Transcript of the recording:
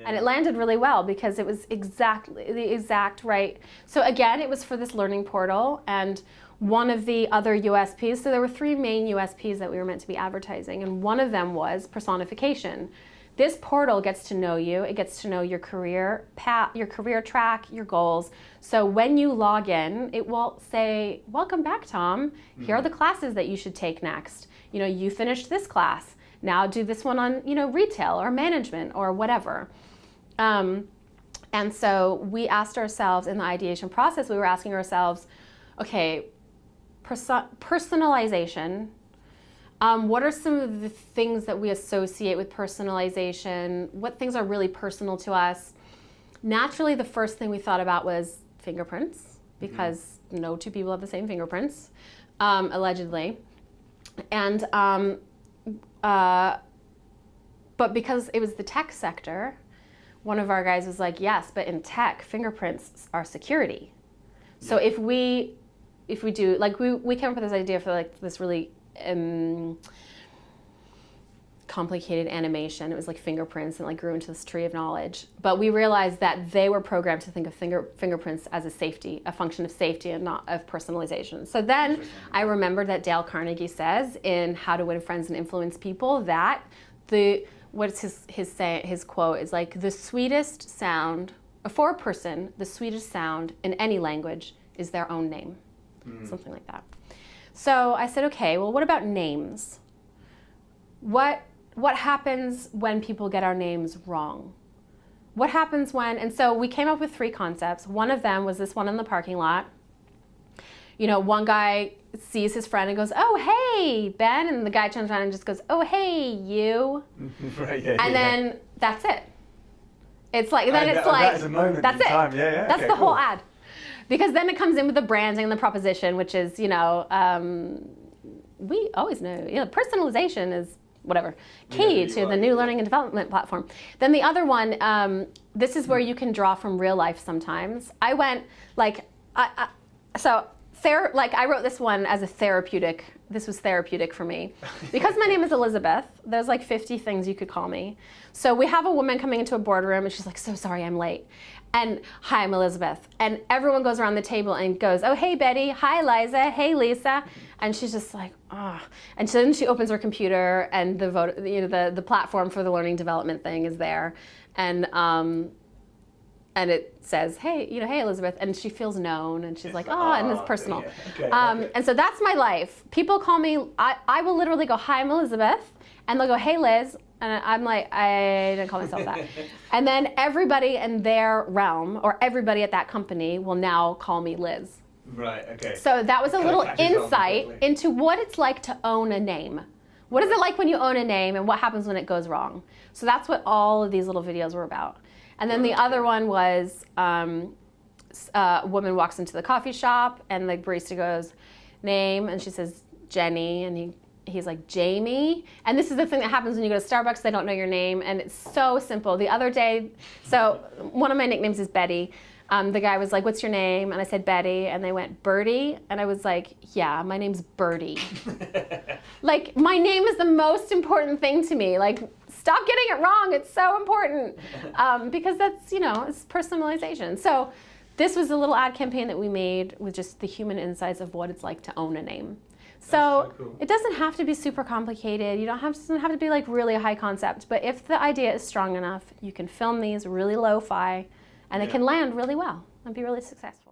And it landed really well because it was exactly the exact right. So again, it was for this learning portal, and one of the other USPs, so there were 3 main USPs that we were meant to be advertising, and one of them was personification. This portal gets to know you. It gets to know your career path, your career track, your goals. So when you log in, it will say, welcome back, Tom. Here are the classes that you should take next. You know, you finished this class. Now do this one on, you know, retail or management or whatever. And so we asked ourselves in the ideation process, we were asking ourselves, okay, personalization. What are some of the things that we associate with personalization? What things are really personal to us? Naturally, the first thing we thought about was fingerprints, because no 2 people have the same fingerprints, allegedly. And but because it was the tech sector, one of our guys was like, yes, but in tech, fingerprints are security. So if we do, like, we came up with this idea for like this really complicated animation. It was like fingerprints and like grew into this tree of knowledge. But we realized that they were programmed to think of fingerprints as a function of safety and not of personalization. So then I remembered that Dale Carnegie says in How to Win Friends and Influence People that what's his quote is like, the sweetest sound for a person, the sweetest sound in any language is their own name. Something like that. So I said, okay, well, what about names? What happens when people get our names wrong? What happens when, and so we came up with 3 concepts. One of them was this one in the parking lot. You know, one guy sees his friend and goes, oh, hey, Ben. And the guy turns around and just goes, oh, hey, you. Right, and then that's it. It's like, then it's like, that's a moment that's in it. time. Yeah, That's okay, the whole cool. ad. Because then it comes in with the branding and the proposition, which is, you know, we always know, you know, personalization is whatever, key to the new learning and development platform. Then the other one, this is where you can draw from real life sometimes. I went like, I wrote this one as a therapeutic. This was therapeutic for me. Because my name is Elizabeth, there's like 50 things you could call me. So we have a woman coming into a boardroom and she's like, so sorry, I'm late. And hi, I'm Elizabeth. And everyone goes around the table and goes, oh, hey, Betty. Hi, Liza. Hey, Lisa. And she's just like, ah. Oh. And so then she opens her computer and the platform for the learning development thing is there. And it says, hey, you know, hey, Elizabeth. And she feels known and she's like, oh, and it's personal. Yeah. Okay. And so that's my life. People call me, I will literally go, hi, I'm Elizabeth. And they'll go, hey, Liz. And I'm like, I didn't call myself that. And then everybody in their realm or everybody at that company will now call me Liz. Right, okay. So that was a little insight into what it's like to own a name. What is it like when you own a name and what happens when it goes wrong? So that's what all of these little videos were about. And then the other one was a woman walks into the coffee shop and the barista goes, name, and she says, Jenny, and he's like, Jamie. And this is the thing that happens when you go to Starbucks, they don't know your name, and it's so simple. The other day, so one of my nicknames is Betty. The guy was like, what's your name? And I said, Betty. And they went, Birdie? And I was like, yeah, my name's Birdie. Like, my name is the most important thing to me. Like, stop getting it wrong. It's so important. Because that's, you know, it's personalization. So this was a little ad campaign that we made with just the human insights of what it's like to own a name. So cool. It doesn't have to be super complicated. You doesn't have to be like really high concept. But if the idea is strong enough, you can film these really lo-fi and it can land really well and be really successful.